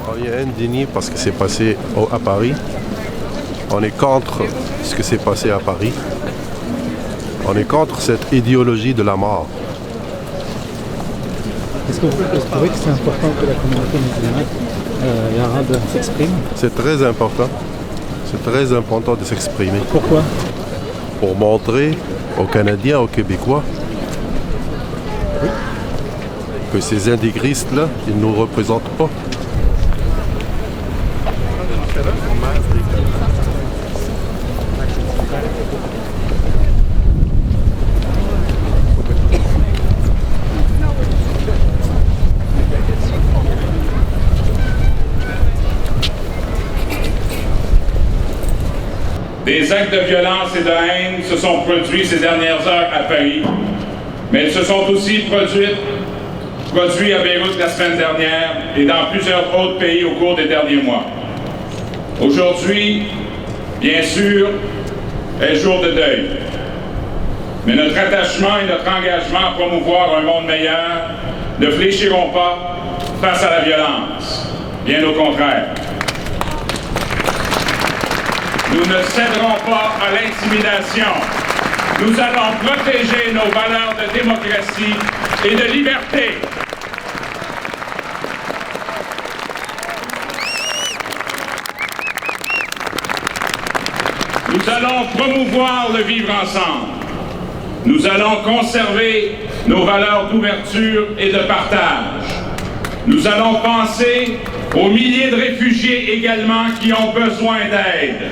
On est indigné parce que c'est passé à Paris. On est contre ce que s'est passé à Paris. On est contre cette idéologie de la mort. Est-ce que vous trouvez que c'est important que la communauté musulmane et arabe s'exprime? C'est très important. C'est très important de s'exprimer. Pourquoi? Pour montrer aux Canadiens, aux Québécois, que ces intégristes-là, ils ne nous représentent pas. Des actes de violence et de haine se sont produits ces dernières heures à Paris, mais ils se sont aussi produits à Beyrouth la semaine dernière et dans plusieurs autres pays au cours des derniers mois. Aujourd'hui, bien sûr, est jour de deuil. Mais notre attachement et notre engagement à promouvoir un monde meilleur ne fléchiront pas face à la violence. Bien au contraire. Nous ne céderons pas à l'intimidation. Nous allons protéger nos valeurs de démocratie et de liberté. Nous allons promouvoir le vivre ensemble. Nous allons conserver nos valeurs d'ouverture et de partage. Nous allons penser aux milliers de réfugiés également qui ont besoin d'aide.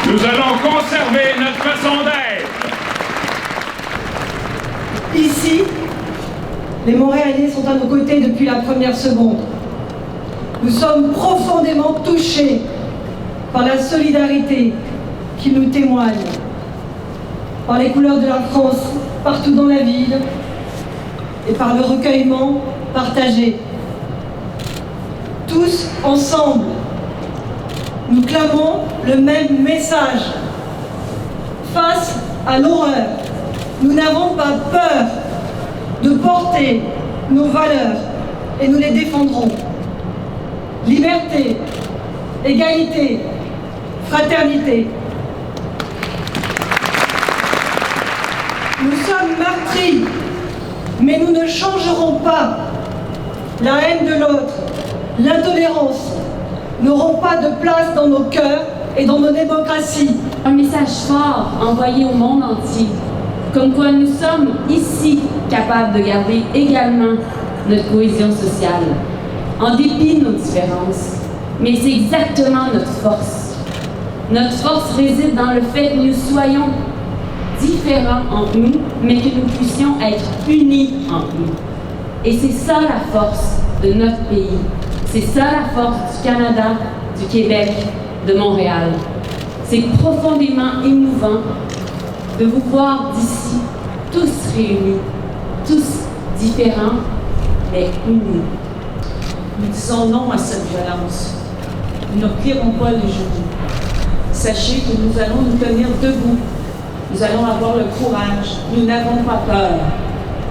Nous allons conserver notre façon d'être. Ici, les Montréalais sont à nos côtés depuis la première seconde. Nous sommes profondément touchés par la solidarité qu'ils nous témoignent, par les couleurs de la France partout dans la ville et par le recueillement partagé. Tous ensemble, nous clamons le même message. Face à l'horreur, nous n'avons pas peur de porter nos valeurs et nous les défendrons. Liberté, égalité, fraternité. Nous sommes meurtris, mais nous ne changerons pas. La haine de l'autre, l'intolérance n'auront pas de place dans nos cœurs et dans nos démocraties. Un message fort envoyé au monde entier, comme quoi nous sommes ici capables de garder également notre cohésion sociale, en dépit de nos différences. Mais c'est exactement notre force. Notre force réside dans le fait que nous soyons différents entre nous, mais que nous puissions être unis entre nous. Et c'est ça la force de notre pays. C'est ça la force du Canada, du Québec, de Montréal. C'est profondément émouvant de vous voir d'ici, tous réunis, tous différents, mais unis. Nous disons non à cette violence. Nous ne plierons pas les genoux. Sachez que nous allons nous tenir debout. Nous allons avoir le courage. Nous n'avons pas peur.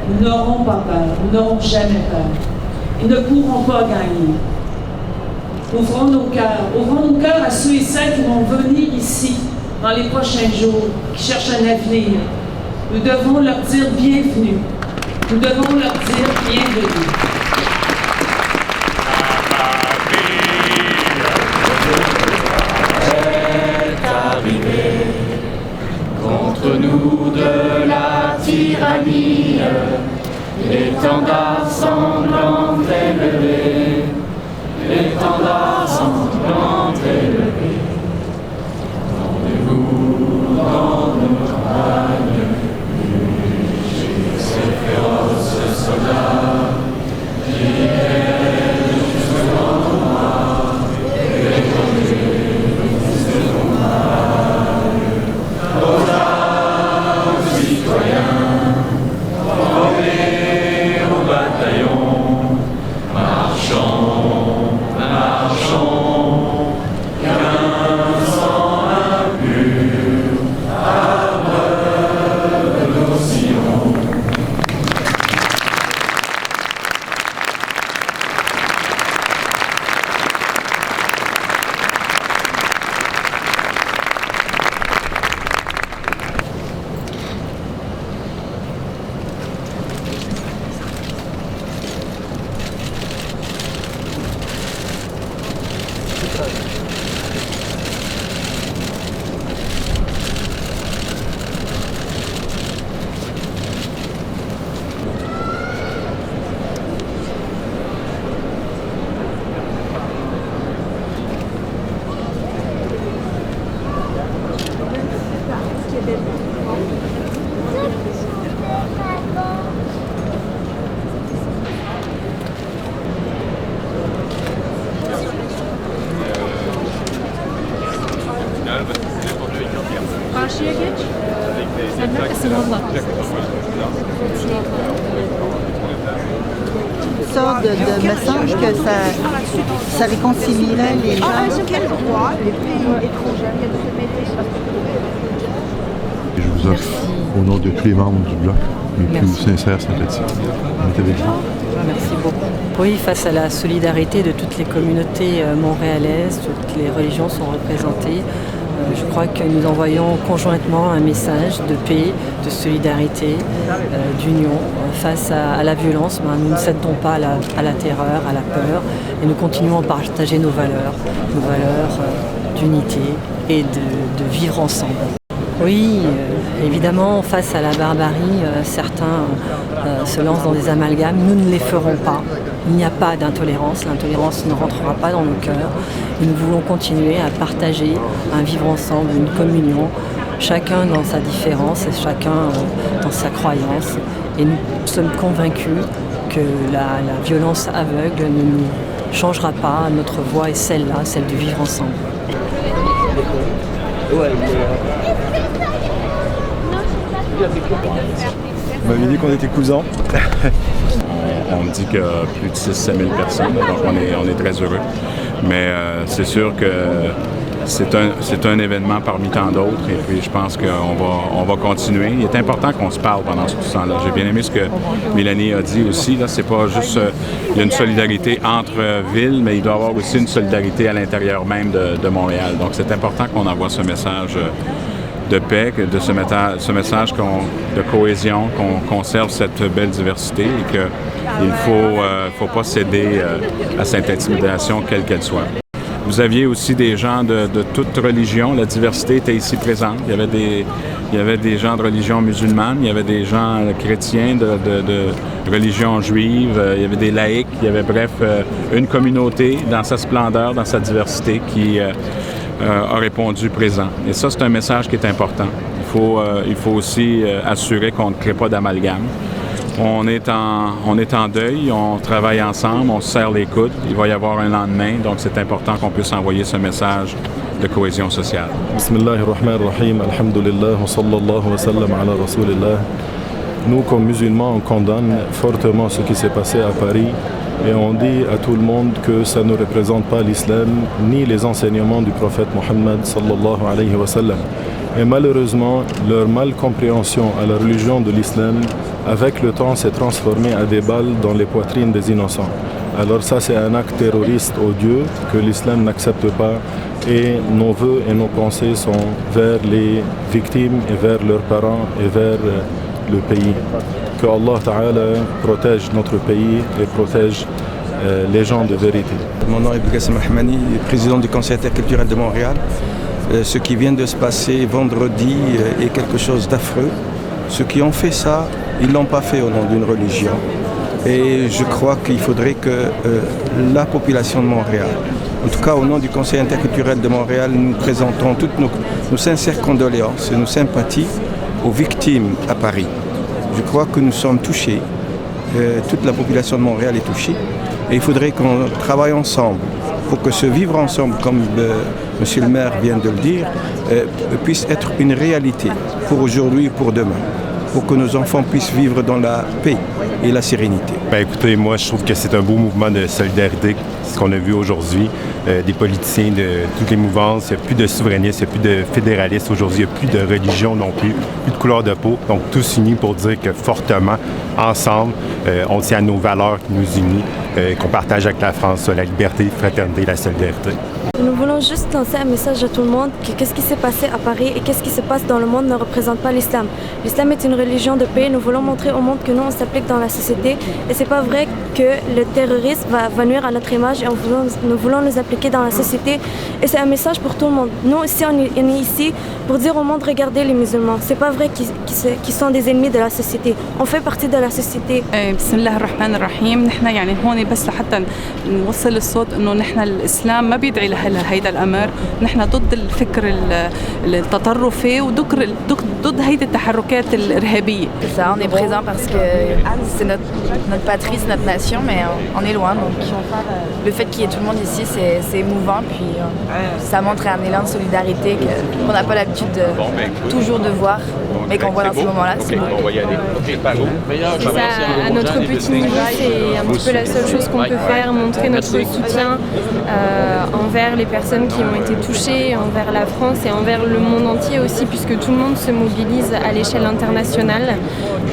Nous n'aurons pas peur. Nous n'aurons jamais peur. Ils ne pourront pas gagner. Ouvrons nos cœurs à ceux et celles qui vont venir ici dans les prochains jours, qui cherchent un avenir. Nous devons leur dire bienvenue. Nous devons leur dire bienvenue. Contre nous de la tyrannie, l'étendard sanglant élevé, l'étendard sanglant élevé. Rendez-vous dans nos campagnes, ces féroces soldats, me semble que ça réconcilierait les gens. Je vous offre, au nom de tous les membres du Bloc, mes plus sincères sympathies. Merci beaucoup. Oui, face à la solidarité de toutes les communautés montréalaises, toutes les religions sont représentées. Je crois que nous envoyons conjointement un message de paix, de solidarité, d'union face à la violence. Nous ne cédons pas à la terreur, à la peur, et nous continuons à partager nos valeurs d'unité et de vivre ensemble. Oui, évidemment, face à la barbarie, certains se lancent dans des amalgames. Nous ne les ferons pas. Il n'y a pas d'intolérance. L'intolérance ne rentrera pas dans nos cœurs. Et nous voulons continuer à partager un vivre ensemble, une communion, chacun dans sa différence et chacun dans sa croyance. Et nous sommes convaincus que la violence aveugle ne nous changera pas. Notre voie est celle-là, celle de vivre ensemble. On m'avait dit qu'on était cousins. On me dit qu'il y a plus de 6 000 personnes, donc on est très heureux. Mais c'est sûr que c'est un événement parmi tant d'autres, et puis je pense qu'on va continuer. Il est important qu'on se parle pendant ce temps-là. J'ai bien aimé ce que Mélanie a dit aussi. Là, c'est pas juste il y a une solidarité entre villes, mais il doit y avoir aussi une solidarité à l'intérieur même de Montréal. Donc c'est important qu'on envoie ce message de paix, de ce message de cohésion, qu'on conserve cette belle diversité et qu'il ne faut pas céder à cette intimidation, quelle qu'elle soit. Vous aviez aussi des gens de toute religion, la diversité était ici présente. Il y avait des gens de religion musulmane, il y avait des gens chrétiens de religion juive, il y avait des laïcs, il y avait bref une communauté dans sa splendeur, dans sa diversité qui a répondu présent. Et ça, c'est un message qui est important. Il faut aussi assurer qu'on ne crée pas d'amalgame. On est en deuil, on travaille ensemble, on se serre les coudes. Il va y avoir un lendemain, donc c'est important qu'on puisse envoyer ce message de cohésion sociale. Bismillahirrahmanirrahim, alhamdulillah, wa sallallahu wa sallam ala rasulillah. Nous, comme musulmans, on condamne fortement ce qui s'est passé à Paris et on dit à tout le monde que ça ne représente pas l'islam ni les enseignements du prophète Mohammed sallallahu alayhi wa sallam. Et malheureusement, leur malcompréhension à la religion de l'islam, avec le temps, s'est transformée à des balles dans les poitrines des innocents. Alors ça, c'est un acte terroriste odieux que l'islam n'accepte pas, et nos vœux et nos pensées sont vers les victimes et vers leurs parents et vers le pays. Que Allah Ta'ala protège notre pays et protège les gens de vérité. Mon nom est Bougassem Rahmani, président du Conseil interculturel de Montréal. Ce qui vient de se passer vendredi est quelque chose d'affreux. Ceux qui ont fait ça, ils ne l'ont pas fait au nom d'une religion. Et je crois qu'il faudrait que la population de Montréal, en tout cas au nom du Conseil interculturel de Montréal, nous présentons toutes nos sincères condoléances et nos sympathies aux victimes à Paris. Je crois que nous sommes touchés, toute la population de Montréal est touchée, et il faudrait qu'on travaille ensemble pour que ce vivre ensemble, comme Monsieur le maire vient de le dire, puisse être une réalité pour aujourd'hui et pour demain, pour que nos enfants puissent vivre dans la paix et la sérénité. Écoutez, moi je trouve que c'est un beau mouvement de solidarité, ce qu'on a vu aujourd'hui, des politiciens de toutes les mouvances. Il n'y a plus de souverainistes, il n'y a plus de fédéralistes aujourd'hui, il n'y a plus de religion non plus, plus de couleur de peau. Donc tous unis pour dire que fortement, ensemble, on tient à nos valeurs qui nous unissent, qu'on partage avec la France, la liberté, la fraternité, la solidarité. Nous voulons juste lancer un message à tout le monde que qu'est-ce qui s'est passé à Paris et qu'est-ce qui se passe dans le monde ne représente pas l'islam. L'islam est une religion de paix. Nous voulons montrer au monde que nous, on s'applique dans la société. Et c'est pas vrai que le terrorisme va nuire à notre image et nous voulons nous appliquer dans la société. Et c'est un message pour tout le monde. Nous aussi, on est ici pour dire au monde, regardez les musulmans. C'est pas vrai qu'ils sont des ennemis de la société. On fait partie de la société. Bismillahirrahmanirrahim. نحن يعني هون بس لحتى نوصل الصوت إنه نحن الإسلام ما بيدعي لهيدا هيدا الأمر. نحن ضد الفكر التطرفي وضد هيدي التحركات الإرهابية. Ça, on est présent parce que c'est notre patrie, c'est notre nation, mais on est loin. Donc le fait qu'il y ait tout le monde ici, c'est émouvant. Puis ça montre un élan de solidarité qu'on n'a pas l'habitude toujours de voir, mais qu'on voit dans ces moments-là. On va y aller. Ça, à notre petit niveau, c'est un petit peu la seule chose qu'on peut faire, montrer notre soutien envers les personnes qui ont été touchées, envers la France et envers le monde entier aussi, puisque tout le monde se mobilise à l'échelle internationale.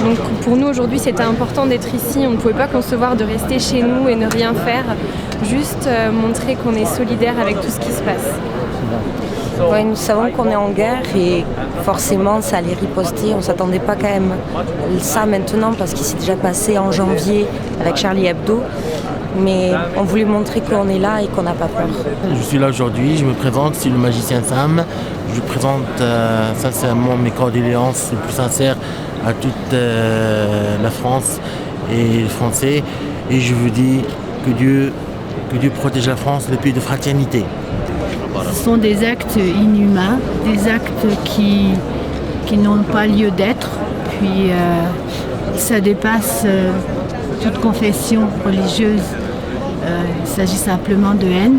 Donc pour nous aujourd'hui, c'était important d'être ici. On ne pouvait pas concevoir de rester chez nous et ne rien faire, juste montrer qu'on est solidaire avec tout ce qui se passe. Ouais, nous savons qu'on est en guerre et forcément ça allait riposter. On ne s'attendait pas quand même ça maintenant parce qu'il s'est déjà passé en janvier avec Charlie Hebdo. Mais on voulait montrer qu'on est là et qu'on n'a pas peur. Je suis là aujourd'hui, je me présente, c'est le magicien Sam. Je présente sincèrement mes condoléances les plus sincères à toute la France et les Français. Et je vous dis que Dieu protège la France, le pays de fraternité. Ce sont des actes inhumains, des actes qui n'ont pas lieu d'être. Puis ça dépasse toute confession religieuse. Il s'agit simplement de haine.